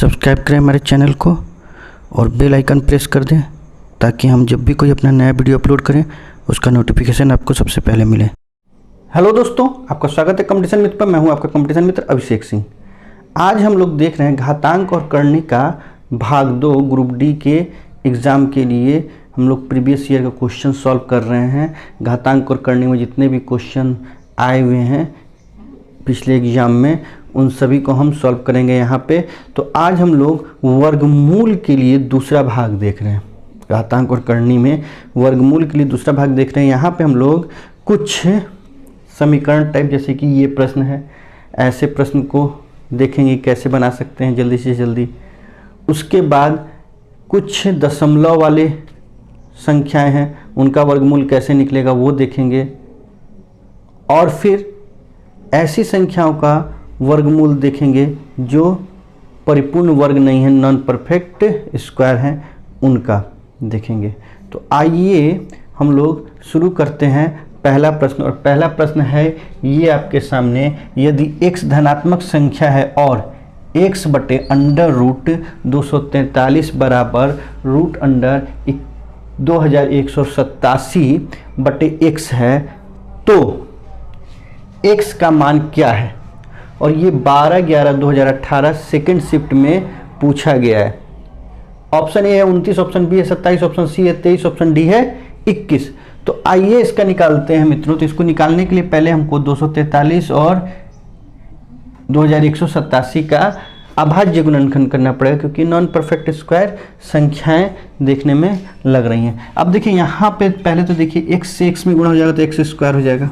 Subscribe करें हमारे channel को और बेल आइकन प्रेस कर दें ताकि हम जब भी कोई अपना नया वीडियो अपलोड करें उसका नोटिफिकेशन आपको सबसे पहले मिले। हेलो दोस्तों, आपका स्वागत है कंपटीशन मित्र पर। मैं हूं आपका कंपटीशन मित्र अभिषेक सिंह। आज हम लोग देख रहे हैं घातांक और करनी का भाग 2 ग्रुप डी के एग्ज़ाम के लिए हम लोग प्रीवियस ईयर का क्वेश्चन सॉल्व कर रहे हैं। घातांक और करनी में जितने भी क्वेश्चन आए हुए हैं पिछले एग्ज़ाम में उन सभी को हम सॉल्व करेंगे यहाँ पे। तो आज हम लोग वर्गमूल के लिए दूसरा भाग देख रहे हैं। घातांक और करनी में वर्गमूल के लिए दूसरा भाग देख रहे हैं। यहाँ पे हम लोग कुछ समीकरण टाइप, जैसे कि ये प्रश्न है, ऐसे प्रश्न को देखेंगे कैसे बना सकते हैं जल्दी से जल्दी। उसके बाद कुछ दशमलव वाले संख्याएं हैं, उनका वर्गमूल कैसे निकलेगा वो देखेंगे। और फिर ऐसी संख्याओं का वर्गमूल देखेंगे जो परिपूर्ण वर्ग नहीं है, नॉन परफेक्ट स्क्वायर हैं, उनका देखेंगे। तो आइए हम लोग शुरू करते हैं पहला प्रश्न। और पहला प्रश्न है ये आपके सामने, यदि x धनात्मक संख्या है और x बटे अंडर रूट 243 बराबर रूट अंडर 2187 बटे x है, तो x का मान क्या है। और ये 12/11/2018 सेकेंड शिफ्ट में पूछा गया है। ऑप्शन ए है 29, ऑप्शन बी है 27, ऑप्शन सी है 23, ऑप्शन डी है 21। तो आइए इसका निकालते हैं मित्रों। तो इसको निकालने के लिए पहले हमको 243 और 2187 का अभाज्य गुणनखंड करना पड़ेगा, क्योंकि नॉन परफेक्ट स्क्वायर संख्याएं देखने में लग रही हैं। अब देखिए यहाँ पे पहले तो देखिए x से x में गुणा हो जाएगा तो एक्स स्क्वायर हो जाएगा,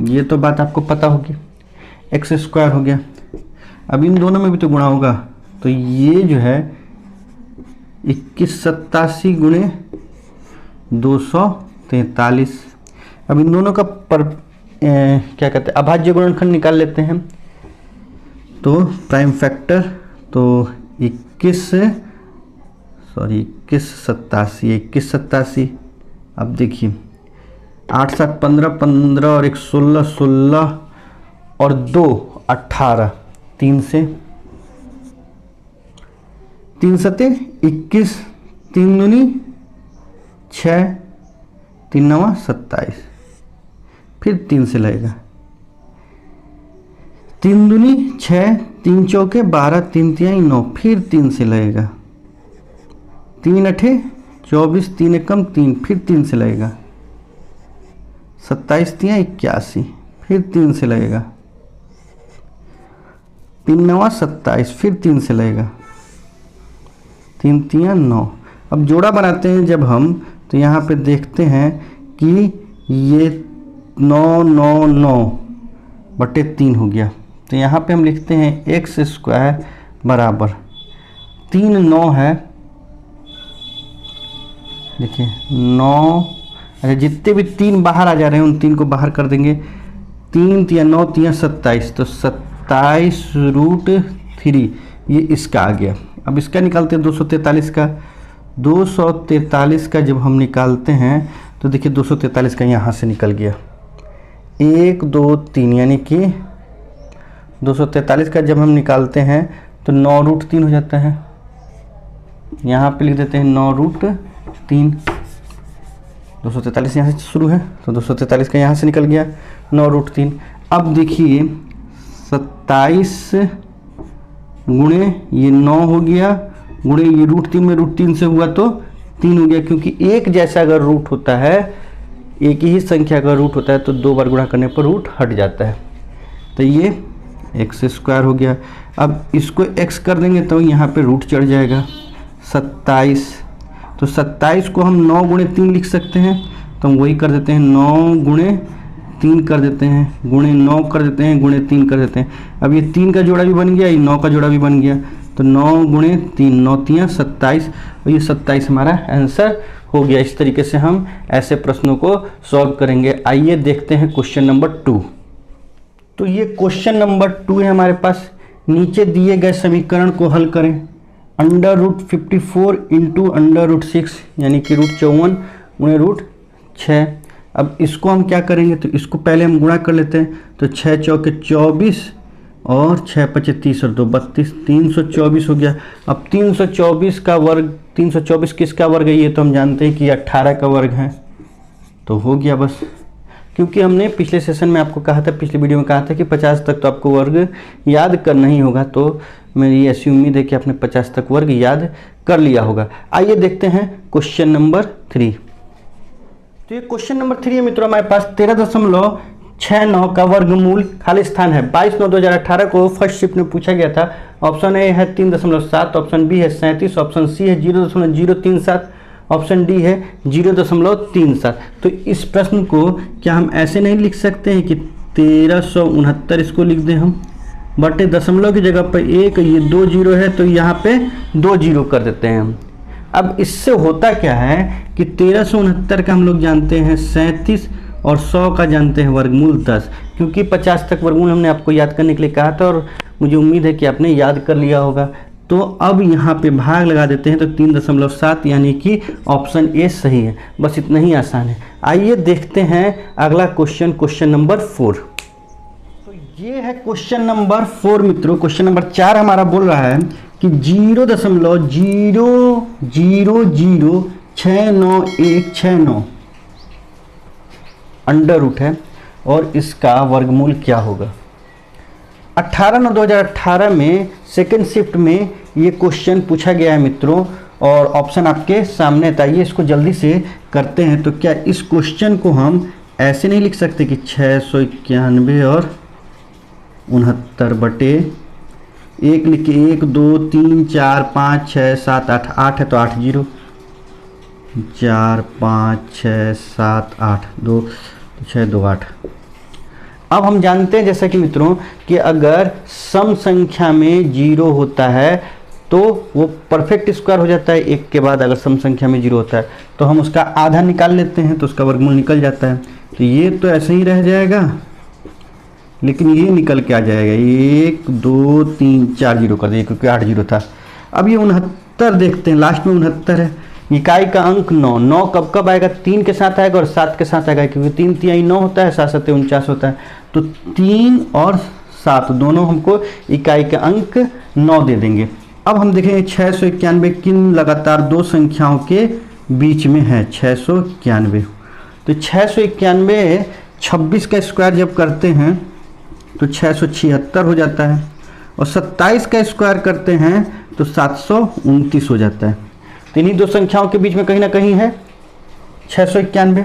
ये तो बात आपको पता होगी। एक्स स्क्वायर हो गया। अब इन दोनों में भी तो गुणा होगा, तो ये जो है 2187 गुणे 243। अब इन दोनों का क्या कहते हैं अभाज्य गुणनखंड निकाल लेते हैं। तो प्राइम फैक्टर तो 2187। अब देखिए 8 7 15 15 और 1 16 16 और 2 18, 3 से 3 सते 21, 3 दूनी 6, 3 9 27, फिर 3 से लगेगा 3 दूनी 6, 3 चौके 12, 3 तिहाई 9, फिर 3 से लगेगा 3 8 24, 3 एकम 3, फिर 3 से लगेगा 27 तिहाई 81, फिर 3 से लगेगा 3 9 27, फिर 3 से लगेगा 3 3 9। अब जोड़ा बनाते हैं जब हम, तो यहाँ पे देखते हैं कि ये 9 9 9 बटे 3 हो गया। तो यहाँ पे हम लिखते हैं एक्स स्क्वायर बराबर 3 9 है, देखिए 9। अच्छा, जितने भी 3 बाहर आ जा रहे हैं उन 3 को बाहर कर देंगे। 3 3 9 3 27, तो 27 रूट 3, ये इसका आ गया। अब इसका निकालते हैं 243 का। 243 का जब हम निकालते हैं तो देखिए 243 का यहाँ से निकल गया 1 2 3, यानी कि 243 का जब हम निकालते हैं तो 9 रूट 3 हो जाता है। यहाँ पे लिख देते हैं 9 रूट 3। 243 यहाँ से शुरू है, तो 243 का यहाँ से निकल गया 9 रूट 3। अब देखिए 27 गुणे ये 9 हो गया, गुणे ये रूट 3 में रूट 3 से हुआ तो 3 हो गया, क्योंकि एक जैसा अगर रूट होता है, एक ही संख्या का रूट होता है तो 2 बार गुणा करने पर रूट हट जाता है। तो ये एक्स स्क्वायर हो गया। अब इसको x कर देंगे तो यहाँ पे रूट चढ़ जाएगा 27। तो 27 को हम 9 गुणे 3 लिख सकते हैं, तो हम वही कर देते हैं 9 गुणे 3 कर देते हैं, गुणे 9 कर देते हैं, गुणे 3 कर देते हैं। अब ये 3 का जोड़ा भी बन गया, ये 9 का जोड़ा भी बन गया, तो 9 गुणे 3 9 3 27, और ये 27 हमारा आंसर हो गया। इस तरीके से हम ऐसे प्रश्नों को सॉल्व करेंगे। आइए देखते हैं क्वेश्चन नंबर 2। तो ये क्वेश्चन नंबर 2 है हमारे पास। नीचे दिए गए समीकरण को हल करें। Under root 54 into under root 6, यानी कि रूट 54 गुणे रूट 6। अब इसको हम क्या करेंगे, तो इसको पहले हम गुणा कर लेते हैं। तो 6 चौके 24 और 6 पचे 30 और 2 32, 324 हो गया। अब 324 का वर्ग, 324 किसका वर्ग है ये तो हम जानते हैं कि 18 का वर्ग है, तो हो गया बस। क्योंकि हमने पिछले सेशन में आपको कहा था, पिछले वीडियो में कहा था कि 50 तक तो आपको वर्ग याद करना ही होगा, तो मेरी ऐसी उम्मीद है कि आपने 50 तक वर्ग याद कर लिया होगा। आइए देखते हैं क्वेश्चन नंबर 3। तो ये क्वेश्चन नंबर 3 है मित्रों, हमारे पास 13.69 का वर्गमूल खाली स्थान है। 22/9/2018 को फर्स्ट शिफ्ट में पूछा गया था। ऑप्शन ए है 3.7, ऑप्शन बी है 37, ऑप्शन सी है 0.037, ऑप्शन डी है 0.37। तो इस प्रश्न को क्या हम ऐसे नहीं लिख सकते हैं कि 1369 इसको लिख दें हम, बटे दशमलव की जगह पर एक, ये 2 जीरो है तो यहाँ पे 2 जीरो कर देते हैं हम। अब इससे होता क्या है कि 1369 का हम लोग जानते हैं 37 और 100 का जानते हैं वर्गमूल 10। क्योंकि 50 तक वर्गमूल हमने आपको याद करने के लिए कहा था और मुझे उम्मीद है कि आपने याद कर लिया होगा। तो अब यहाँ पे भाग लगा देते हैं तो 3.7 यानी कि ऑप्शन ए सही है। बस इतना ही आसान है। आइए देखते हैं अगला क्वेश्चन, क्वेश्चन नंबर 4। तो ये है क्वेश्चन नंबर 4 मित्रों। क्वेश्चन नंबर 4 हमारा बोल रहा है कि 0.0006969 अंडर रूट है और इसका वर्गमूल क्या होगा। 18/9/2018 में सेकेंड शिफ्ट में ये क्वेश्चन पूछा गया है मित्रों और ऑप्शन आपके सामने था। ये इसको जल्दी से करते हैं। तो क्या इस क्वेश्चन को हम ऐसे नहीं लिख सकते कि 691 और 69 बटे 1 लिख के 1 2 3 4 5 6 7 8, 8 है तो 8 जीरो, 4 5 6 7 8 2 6 2 8। अब हम जानते हैं जैसा कि मित्रों कि अगर सम संख्या में 0 होता है तो वो परफेक्ट स्क्वायर हो जाता है। एक के बाद अगर सम संख्या में 0 होता है तो हम उसका आधा निकाल लेते हैं तो उसका वर्गमूल निकल जाता है। तो ये तो ऐसे ही रह जाएगा, लेकिन ये निकल के आ जाएगा 1 2 3 4 जीरो कर दिए क्योंकि 8 जीरो था। अब ये 69 देखते हैं, लास्ट में 69 है। इकाई का अंक 9, 9 कब कब आएगा, 3 के साथ आएगा और 7 के साथ आएगा, क्योंकि 3 3 9 होता है, 7 7 49 होता है। तो 3 और 7 दोनों हमको इकाई का अंक 9 दे देंगे। अब हम देखेंगे 691 किन लगातार दो संख्याओं के बीच में है। 691, तो 691 26 का स्क्वायर जब करते हैं तो 676 हो जाता है और 27 का स्क्वायर करते हैं तो 729 हो जाता है। तो इन्हीं दो संख्याओं के बीच में कहीं ना कहीं है 691।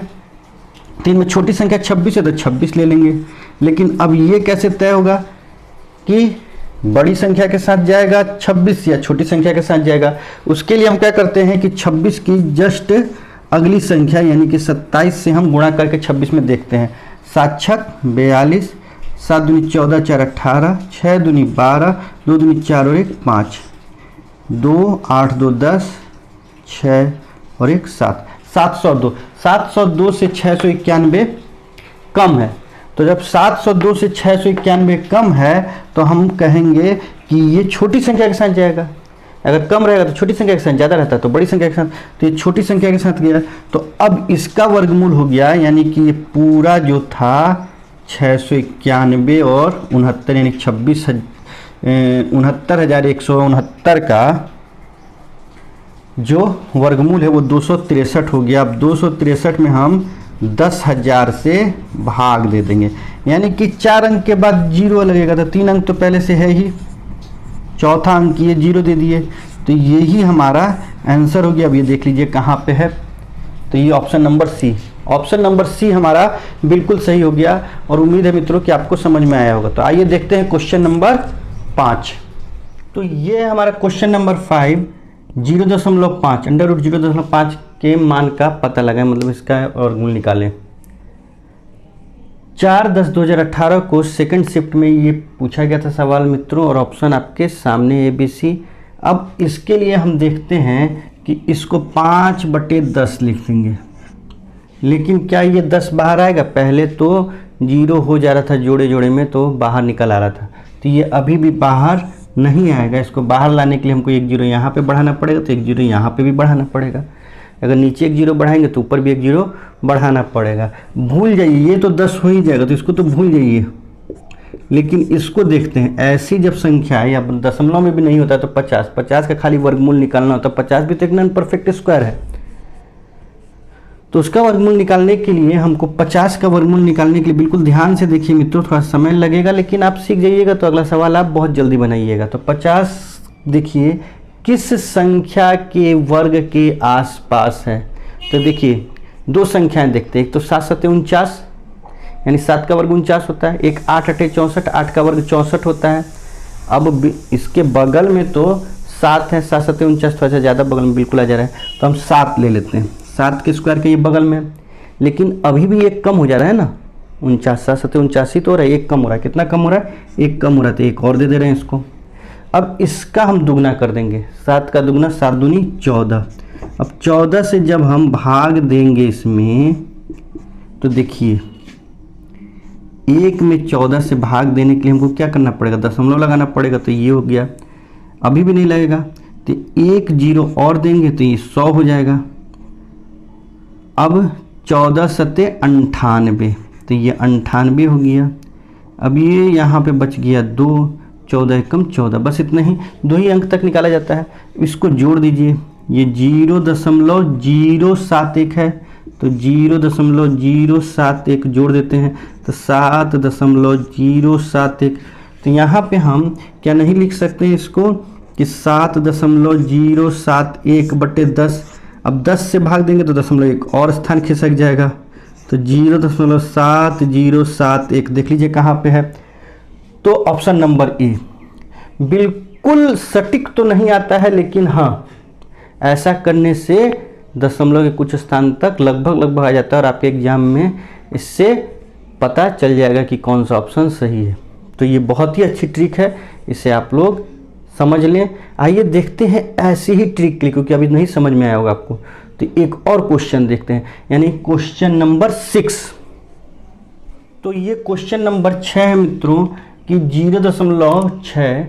तो इनमें छोटी संख्या 26 है तो 26 ले लेंगे। लेकिन अब ये कैसे तय होगा कि बड़ी संख्या के साथ जाएगा 26 या छोटी संख्या के साथ जाएगा। उसके लिए हम क्या करते हैं कि 26 की जस्ट अगली संख्या यानी कि 27 से हम गुणा करके 26 में देखते हैं। 7 छक 42, 7 दूनी 14 4 18, 6 दूनी 12, 2 दूनी 4 और 1 5, 2 8 2 10, 6 और 1 7, 702। 702 से 691 कम है। तो जब 702 से 691 कम है तो हम कहेंगे कि ये छोटी संख्या के साथ जाएगा। अगर कम रहेगा तो छोटी संख्या के साथ, ज़्यादा रहता है तो बड़ी संख्या के साथ। तो ये छोटी संख्या के साथ गया। तो अब इसका वर्गमूल हो गया, यानी कि ये पूरा जो था 691 और 69 यानी 69,169 का जो वर्गमूल है वो 263 हो गया। अब 263 में हम 10,000 से भाग दे देंगे, यानी कि 4 अंक के बाद 0 लगेगा। तो 3 अंक तो पहले से है ही, चौथा अंक ये 0 दे दिए। तो यही हमारा आंसर हो गया। अब ये देख लीजिए कहाँ पे है, तो ये option number C, option number C हमारा बिल्कुल सही हो गया। और उम्मीद है मित्रों कि आपको समझ में आया होगा। तो आइए देखते हैं क्वेश्चन नंबर 5। तो ये हमारा क्वेश्चन नंबर 5, 0.5 अंडर रूट 0.5 के मान का पता लगाएं, मतलब इसका वर्गमूल निकालें। 4/10/2018 को सेकंड शिफ्ट में ये पूछा गया था सवाल मित्रों और ऑप्शन आपके सामने ABC। अब इसके लिए हम देखते हैं कि इसको 5/10 लिख देंगे। लेकिन क्या ये 10 बाहर आएगा? पहले तो 0 हो जा रहा था जोड़े जोड़े में, तो बाहर निकल आ रहा था। तो ये अभी भी बाहर नहीं आएगा। इसको बाहर लाने के लिए हमको 1 0 यहाँ पे बढ़ाना पड़ेगा, तो 1 0 यहाँ पे भी बढ़ाना पड़ेगा। अगर नीचे 1 0 बढ़ाएंगे तो ऊपर भी 1 0 बढ़ाना पड़ेगा। भूल जाइए, ये तो 10 हो ही जाएगा, तो इसको तो भूल जाइए। लेकिन इसको देखते हैं, ऐसी जब संख्या है या दशमलव में भी नहीं होता तो 50 का खाली वर्गमूल निकालना होता है। 50 भी तो एक नॉन परफेक्ट स्क्वायर है, तो उसका वर्गमूल निकालने के लिए हमको 50 का वर्गमूल निकालने के लिए, बिल्कुल ध्यान से देखिए मित्रों, थोड़ा समय लगेगा लेकिन आप सीख जाइएगा तो अगला सवाल आप बहुत जल्दी बनाइएगा। तो 50 देखिए किस संख्या के वर्ग के आसपास है। तो देखिए दो संख्याएं देखते हैं, एक तो 7 7 49 यानी 7 का वर्ग 49 होता है, एक 8 8 64, 8 का वर्ग 64 होता है। अब इसके बगल में तो 7 है, 7 7 49 थोड़ा सा ज़्यादा बगल में बिल्कुल आ जा रहा है, तो हम 7 ले लेते हैं। 7 के स्क्वायर के ये बगल में, लेकिन अभी भी एक कम हो जा रहा है ना, 49 7 7 49 ही तो हो रहा है, एक कम हो रहा है। कितना कम हो रहा है? एक कम हो रहा है, तो एक और दे रहे हैं इसको। अब इसका हम दुगना कर देंगे, 7 का दुगना 7 दूनी 14। अब 14 से जब हम भाग देंगे इसमें, तो देखिए 1 में 14 से भाग देने के लिए हमको क्या करना पड़ेगा? दशमलव लगाना पड़ेगा, तो ये हो गया। अभी भी नहीं लगेगा तो 1 0 और देंगे तो ये 100 हो जाएगा। अब 14 सत्ते 98, तो ये 98 हो गया। अब ये यहाँ पे बच गया 2, 14 एकम 14, बस इतना ही, 2 ही अंक तक निकाला जाता है। इसको जोड़ दीजिए, ये 0.071 है, तो 0.071 जोड़ देते हैं तो 7.071। तो यहाँ पे हम क्या नहीं लिख सकते हैं इसको कि 7.071/10। अब 10 से भाग देंगे तो 0.1 और स्थान खिसक जाएगा, तो 0.7071 देख लीजिए कहाँ पे है। तो ऑप्शन नंबर ए बिल्कुल सटीक तो नहीं आता है, लेकिन हाँ ऐसा करने से दशमलव के कुछ स्थान तक लगभग आ जाता है और आपके एग्जाम में इससे पता चल जाएगा कि कौन सा ऑप्शन सही है। तो ये बहुत ही अच्छी ट्रिक है, इसे आप लोग समझ लें। आइए देखते हैं ऐसी ही ट्रिक के लिए, क्योंकि अभी नहीं समझ में आया होगा आपको। तो एक और क्वेश्चन देखते हैं, यानी क्वेश्चन नंबर 6। तो ये क्वेश्चन नंबर 6 है मित्रों कि 0.6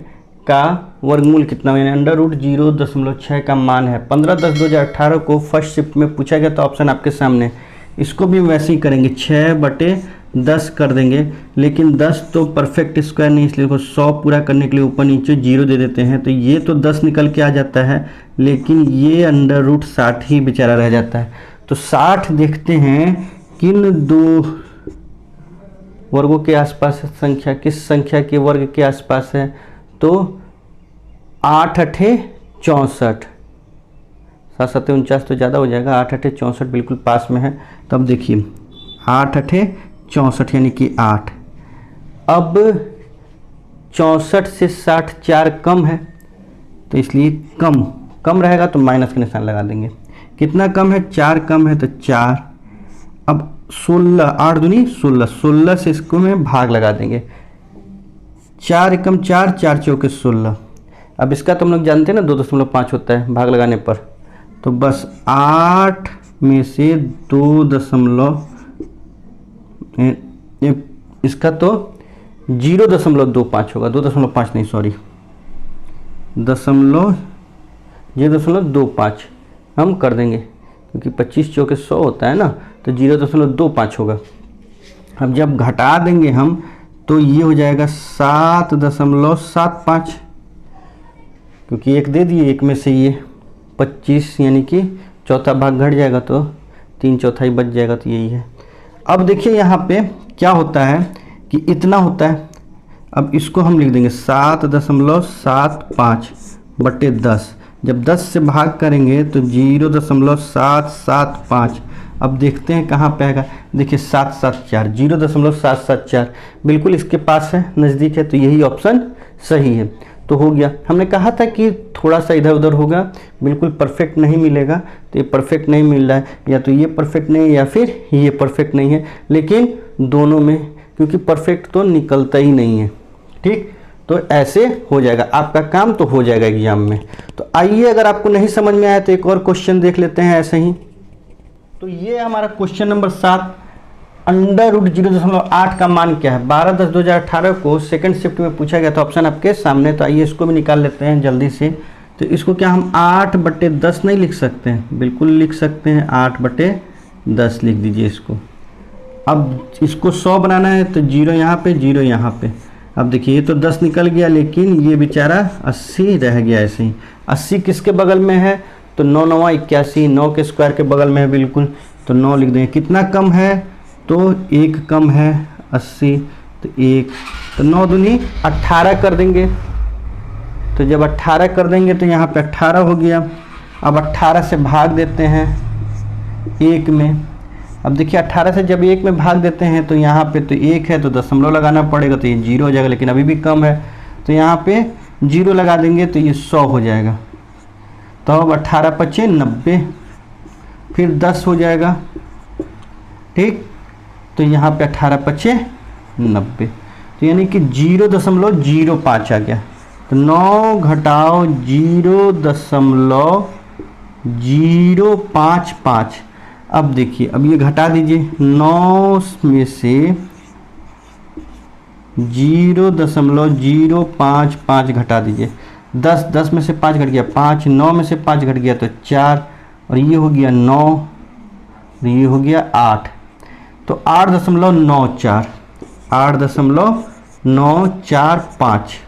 का वर्गमूल कितना, यानी √0.6 का मान है। 15/10/2018 को फर्स्ट शिफ्ट में पूछा गया, तो ऑप्शन आपके सामने। इसको भी वैसे ही करेंगे, 6/10 कर देंगे, लेकिन 10 तो परफेक्ट स्क्वायर नहीं, इसलिए इसको 100 पूरा करने के लिए ऊपर नीचे 0 दे देते हैं। तो ये तो 10 निकल के आ जाता है, लेकिन ये √60 ही बेचारा रह जाता है। तो 60 देखते हैं किन दो वर्गों के आसपास है संख्या, किस संख्या के वर्ग के आसपास है। तो 8 8 64, 7 7 49 तो ज़्यादा हो जाएगा, 8 8 64 बिल्कुल पास में है। तब देखिए 8 8 64 यानी कि 8। अब 64 से 60 4 कम है, तो इसलिए कम रहेगा तो माइनस का निशान लगा देंगे। कितना कम है? 4 कम है, तो 4। अब 16, 8 दूनी 16, 16 से इसको में भाग लगा देंगे, 4 एकम 4, 4 चौके 16। अब इसका तो हम लोग जानते हैं ना 2.5 होता है भाग लगाने पर, तो बस 8 में से 2 इसका तो 0.25 होगा, 2.5 नहीं सॉरी 0.25 हम कर देंगे, क्योंकि 25 चौके 100 होता है ना, तो 0.25 होगा। अब जब घटा देंगे हम तो ये हो जाएगा 7.75, क्योंकि एक दे दिए, एक में से ये 25 यानी कि चौथा भाग घट जाएगा तो 3/4 बच जाएगा, तो यही है। अब देखिए यहाँ पे क्या होता है कि इतना होता है। अब इसको हम लिख देंगे 7.75/10। जब 10 से भाग करेंगे तो 0.775। अब देखते हैं कहाँ पे आएगा, देखिए 774, 0.774 बिल्कुल इसके पास है, नज़दीक है, तो यही ऑप्शन सही है। तो हो गया। हमने कहा था कि थोड़ा सा इधर उधर होगा, बिल्कुल परफेक्ट नहीं मिलेगा, तो ये परफेक्ट नहीं मिल रहा है, या तो ये परफेक्ट नहीं है या फिर ये परफेक्ट नहीं है, लेकिन दोनों में, क्योंकि परफेक्ट तो निकलता ही नहीं है। ठीक, तो ऐसे हो जाएगा, आपका काम तो हो जाएगा एग्जाम में। तो आइए, अगर आपको नहीं समझ में आया तो एक और क्वेश्चन देख लेते हैं ऐसे ही। तो ये हमारा क्वेश्चन नंबर 7, √0.8 का मान क्या है। 12/10/2018 को सेकंड शिफ्ट में पूछा गया था, ऑप्शन आपके सामने। तो आइए इसको भी निकाल लेते हैं जल्दी से। तो इसको क्या हम 8/10 नहीं लिख सकते हैं? बिल्कुल लिख सकते हैं, 8/10 लिख दीजिए इसको। अब इसको 100 बनाना है तो 0 यहाँ पे, 0 यहाँ पे, अब देखिए ये तो 10 निकल गया, लेकिन ये बेचारा 80 रह गया ऐसे ही। 80 किसके बगल में है, तो 9 9 81, 9 के स्क्वायर के बगल में है बिल्कुल, तो 9 लिख देंगे। कितना कम है, तो 1 कम है 80, तो 1, तो 9 दूनी 18 कर देंगे। तो जब 18 कर देंगे तो यहाँ पे 18 हो गया। अब 18 से भाग देते हैं 1 में। अब देखिए 18 से जब 1 में भाग देते हैं तो यहाँ पे तो 1 है, तो दशमलव लगाना पड़ेगा, तो ये 0 हो जाएगा, लेकिन अभी भी कम है, तो यहाँ पे 0 लगा देंगे तो ये 100 हो जाएगा। तो अब 18 पचे 90, फिर 10 हो जाएगा, ठीक। तो यहाँ पे 18 पचे 90, तो यानी कि 0.05 आ गया। तो 9 घटाओ 0.055। अब देखिए, अब ये घटा दीजिए, 9 में से 0.055 घटा दीजिए। 10 में से 5 घट गया 5, 9 में से 5 घट गया तो 4, और ये हो गया 9, और ये हो गया 8, तो 8.94, 8.945।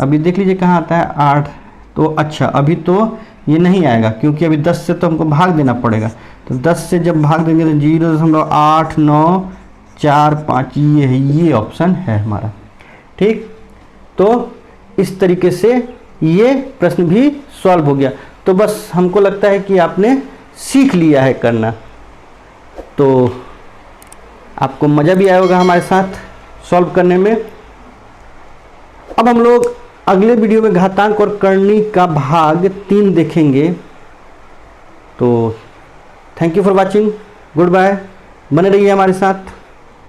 अभी देख लीजिए कहाँ आता है 8, तो अच्छा अभी तो ये नहीं आएगा, क्योंकि अभी 10 से तो हमको भाग देना पड़ेगा। तो 10 से जब भाग देंगे तो 0.8945 ये है, ये ऑप्शन है हमारा, ठीक। तो इस तरीके से ये प्रश्न भी सॉल्व हो गया। तो बस हमको लगता है कि आपने सीख लिया है करना, तो आपको मज़ा भी आया होगा हमारे साथ सॉल्व करने में। अब हम लोग अगले वीडियो में घातांक और करनी का भाग 3 देखेंगे। तो thank you for watching, goodbye, बने रहिए हमारे साथ।